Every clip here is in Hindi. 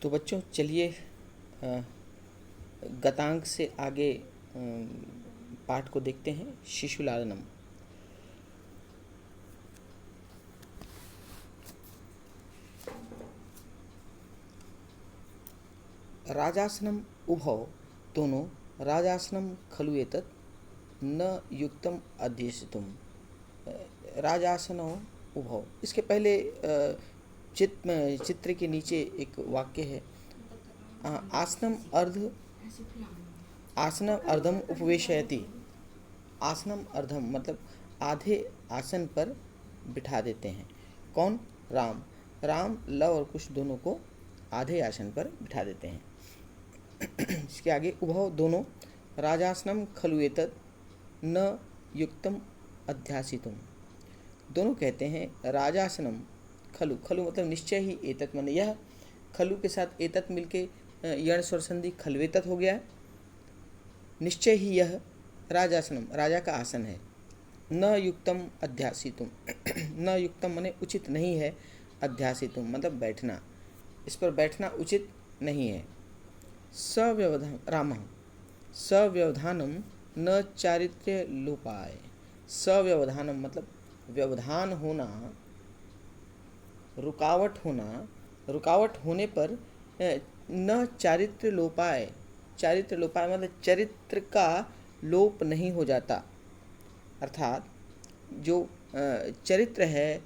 तो बच्चों चलिए गतांक से आगे पाठ को देखते हैं। शिशुलालनम। राजासनम उभौ दोनों राजासनम खलु एतत् न युक्तम अध्यसितुम। राजासनो उभौ, इसके पहले चित्र के नीचे एक वाक्य है, आसनम अर्धम उपवेशयति। आसनम अर्धम मतलब आधे आसन पर बिठा देते हैं। कौन? राम। राम लव और कुश दोनों को आधे आसन पर बिठा देते हैं। इसके आगे उभौ दोनों राजासनम खलु एतत् न युक्तम अध्यासितुम। दोनों कहते हैं राजासनम खलु, खलु मतलब निश्चय ही, एतत् माने यह, खलु के साथ एतत् मिलके यण स्वर संधि खलवेतत् हो गया है। निश्चय ही यह राजासनम राजा का आसन है। न युक्तम अध्यासितुम न युक्तम माने उचित नहीं है, अध्यासितुम मतलब बैठना, इस पर बैठना उचित नहीं है। सव्यवधान रामः सव्यवधानम न चारित्र्य लोपाय। सव्यवधानम मतलब व्यवधान होना, रुकावट होना, रुकावट होने पर न चारित्र्य लोपाय। चारित्र्य लोपाय मतलब चरित्र का लोप नहीं हो जाता, अर्थात जो चरित्र है,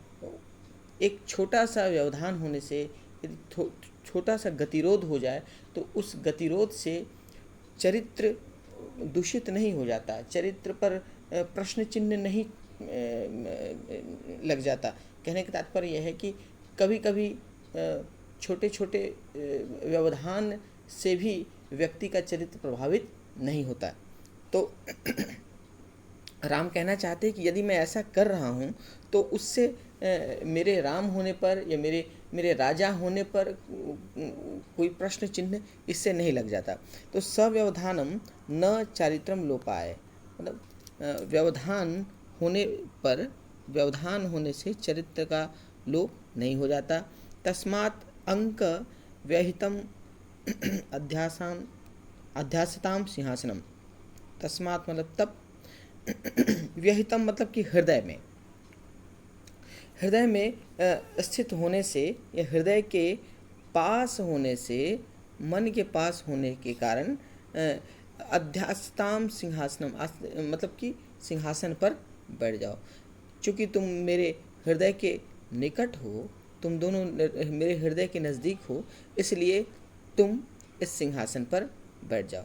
एक छोटा सा व्यवधान होने से यदि छोटा सा गतिरोध हो जाए तो उस गतिरोध से चरित्र दूषित नहीं हो जाता, चरित्र पर प्रश्न चिन्ह नहीं लग जाता। कहने का तात्पर्य यह है कि कभी कभी छोटे छोटे व्यवधान से भी व्यक्ति का चरित्र प्रभावित नहीं होता। तो राम कहना चाहते हैं कि यदि मैं ऐसा कर रहा हूँ तो उससे मेरे राम होने पर या मेरे राजा होने पर कोई प्रश्न चिन्ह इससे नहीं लग जाता। तो सव्यवधानम न चारित्रम लोपाय मतलब व्यवधान होने पर, व्यवधान होने से चरित्र का लोप नहीं हो जाता। तस्मात् अंक व्यहितम अध्यासताम सिंहासनम। तस्मात् मतलब तब, व्यहितम मतलब कि हृदय में स्थित होने से या हृदय के पास होने से, मन के पास होने के कारण अध्यासताम सिंहासनम मतलब कि सिंहासन पर बैठ जाओ। चूँकि तुम मेरे हृदय के निकट हो, तुम दोनों मेरे हृदय के नज़दीक हो, इसलिए तुम इस सिंहासन पर बैठ जाओ।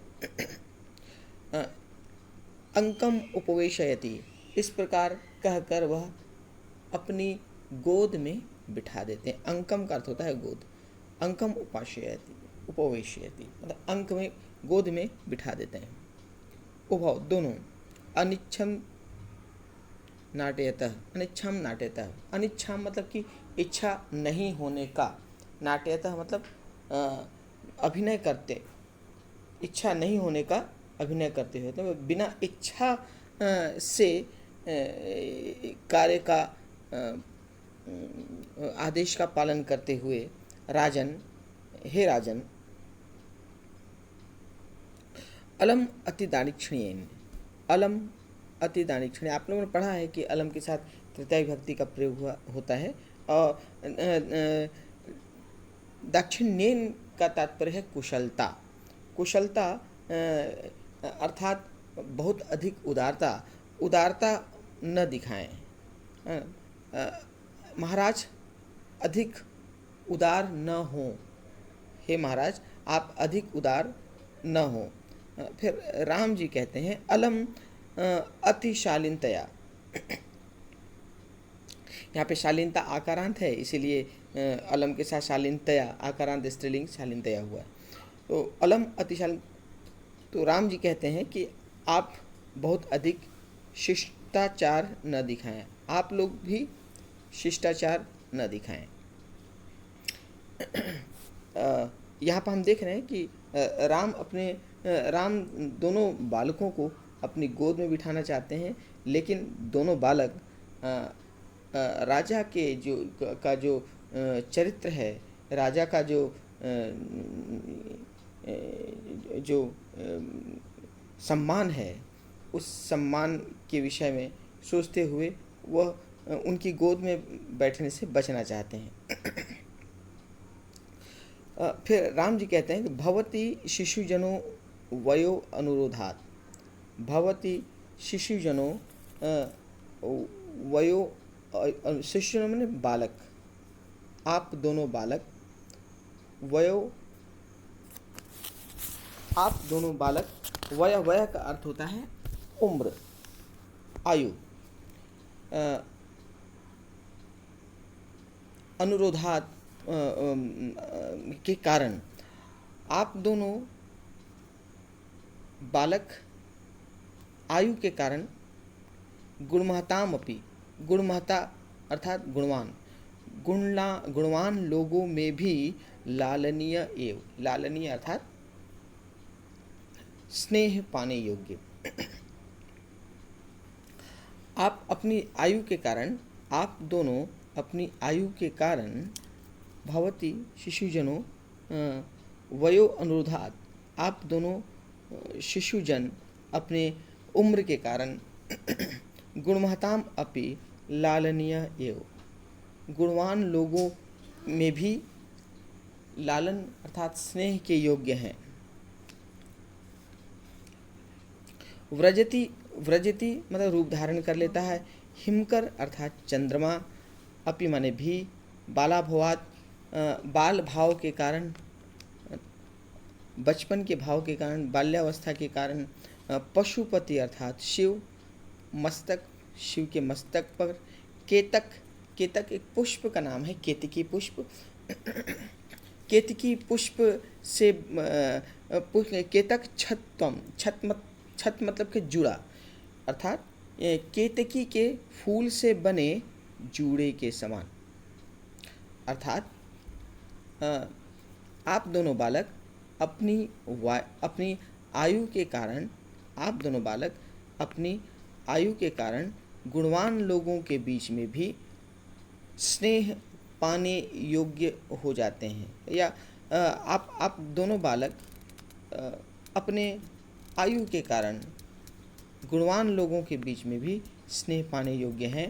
अंकम उपवेशयति, इस प्रकार कहकर वह अपनी गोद में बिठा देते हैं। अंकम का अर्थ होता है गोद। अंकम उपाश्ययति उपवेशयति मतलब अंक में, गोद में बिठा देते हैं। उभौ दोनों अनिच्छम नाट्यतः, अनिच्छम नाट्यतः, अनिच्छा मतलब कि इच्छा नहीं होने का, नाट्यतः मतलब अभिनय करते, इच्छा नहीं होने का अभिनय करते हुए, तो बिना इच्छा से कार्य का आदेश का पालन करते हुए राजन, हे राजन, अलम अति दाक्षिण्येन। अलम अति दाक्षिण्य, आप लोगों ने पढ़ा है कि अलम के साथ तृतीया विभक्ति का प्रयोग होता है। और दाक्षिण्येन का तात्पर्य है कुशलता। कुशलता अर्थात बहुत अधिक उदारता, उदारता न दिखाएं। महाराज अधिक उदार न हो, हे महाराज आप अधिक उदार न हो। फिर राम जी कहते हैं अलम अति शालीनतया। यहाँ पे शालीनता आकारांत है, इसीलिए अलम के साथ शालीनतया, आकारांत स्त्रीलिंग शालीनतया हुआ। तो अलम अति शालीन, तो राम जी कहते हैं कि आप बहुत अधिक शिष्टाचार न दिखाएं, आप लोग भी शिष्टाचार न दिखाएं। यहाँ पर हम देख रहे हैं कि राम दोनों बालकों को अपनी गोद में बिठाना चाहते हैं, लेकिन दोनों बालक राजा के जो चरित्र है, राजा का जो जो सम्मान है, उस सम्मान के विषय में सोचते हुए वह उनकी गोद में बैठने से बचना चाहते हैं। फिर राम जी कहते हैं कि भवती शिशुजनो वयो अनुरोधात, भवती शिशुजनो वयो, शिशुजनो मैंने बालक, आप दोनों बालक, वयो आप दोनों बालक, वय वय का अर्थ होता है उम्र, आयु, अनुरोधात के कारण, आप दोनों बालक आयु के कारण, गुणमहताम अपि, गुणमहता अर्थात गुणवान, गुणवान लोगों में भी लालनीय एव, लालनीय अर्थात स्नेह पाने योग्य, आप अपनी आयु के कारण, आप दोनों अपनी आयु के कारण, भवती शिशुजनों वयो अनुरोधात, आप दोनों शिशुजन अपने उम्र के कारण, गुणमहताम अपि लालनीय एव, गुणवान लोगों में भी लालन अर्थात स्नेह के योग्य हैं। व्रजति, व्रजति मतलब रूप धारण कर लेता है, हिमकर अर्थात चंद्रमा, अपि माने भी, बालाभवात बाल भाव के कारण, बचपन के भाव के कारण, बाल्यावस्था के कारण, पशुपति अर्थात शिव, मस्तक शिव के मस्तक पर, केतक, केतक एक पुष्प का नाम है, केतकी पुष्प, केतकी पुष्प से केतक छत्वम, छत मतलब के जुड़ा, अर्थात केतकी के फूल से बने जूड़े के समान, अर्थात आप दोनों बालक अपनी आयु के कारण, आप दोनों बालक अपनी आयु के कारण गुणवान लोगों के बीच में भी स्नेह पाने योग्य हो जाते हैं, या आप दोनों बालक अपने आयु के कारण गुणवान लोगों के बीच में भी स्नेह पाने योग्य हैं।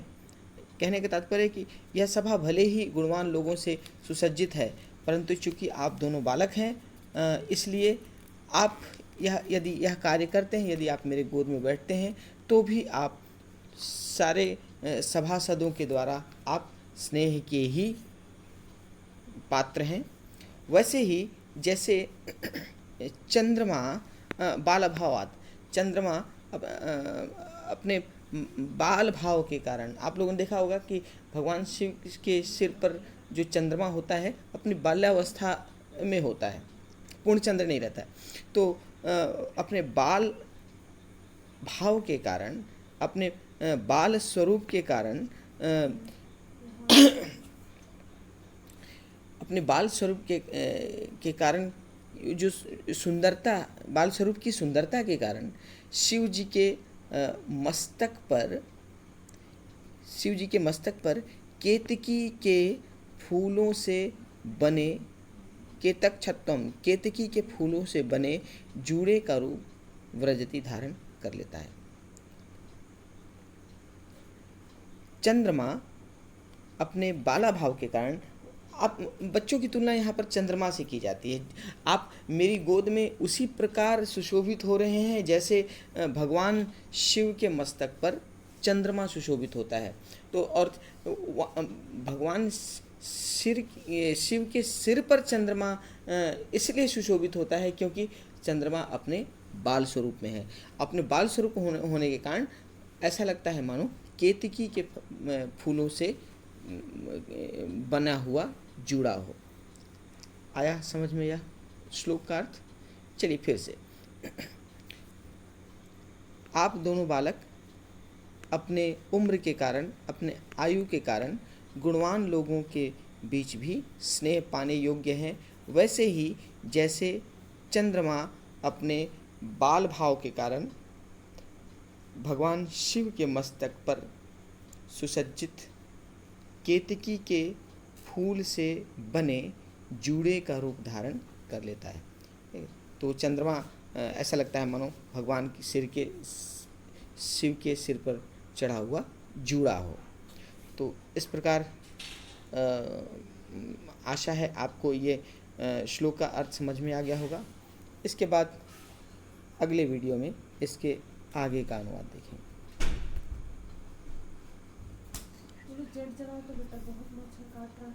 कहने का तात्पर्य है कि यह सभा भले ही गुणवान लोगों से सुसज्जित है, परंतु चूंकि आप दोनों बालक हैं, इसलिए आप यदि यह कार्य करते हैं, यदि आप मेरे गोद में बैठते हैं, तो भी आप सारे सभासदों के द्वारा आप स्नेह के ही पात्र हैं। वैसे ही जैसे चंद्रमा बालभावात, चंद्रमा अपने बाल भाव के कारण, आप लोगों ने देखा होगा कि भगवान शिव के सिर पर जो चंद्रमा होता है अपनी बाल्यावस्था में होता है, पूर्ण चंद्र नहीं रहता है, तो अपने बाल भाव के कारण, अपने बाल स्वरूप के कारण, अपने बाल स्वरूप के कारण जो सुंदरता, बाल स्वरूप की सुंदरता के कारण शिव जी के मस्तक पर केतकी के फूलों से बने, केतक छत्तम, केतकी के फूलों से बने जूड़े का रूप व्रजति धारण कर लेता है। चंद्रमा अपने बाला भाव के कारण, आप बच्चों की तुलना यहाँ पर चंद्रमा से की जाती है, आप मेरी गोद में उसी प्रकार सुशोभित हो रहे हैं जैसे भगवान शिव के मस्तक पर चंद्रमा सुशोभित होता है। तो और भगवान शिव के सिर पर चंद्रमा इसलिए सुशोभित होता है क्योंकि चंद्रमा अपने बाल स्वरूप में है। अपने बाल स्वरूप होने के कारण ऐसा लगता है मानो केतकी के फूलों से बना हुआ जुड़ा हो। आया समझ में यह श्लोक का अर्थ? चलिए फिर से। आप दोनों बालक अपने उम्र के कारण, अपने आयु के कारण गुणवान लोगों के बीच भी स्नेह पाने योग्य हैं, वैसे ही जैसे चंद्रमा अपने बाल भाव के कारण भगवान शिव के मस्तक पर सुसज्जित केतकी के फूल से बने जूड़े का रूप धारण कर लेता है। ठीक है? तो चंद्रमा ऐसा लगता है मानो भगवान की शिव के सिर पर चढ़ा हुआ जूड़ा हो। तो इस प्रकार आशा है आपको ये श्लोक का अर्थ समझ में आ गया होगा। इसके बाद अगले वीडियो में इसके आगे का अनुवाद देखेंगे। जेट जलाओ तो बेटा बहुत मच्छर काट रहा है।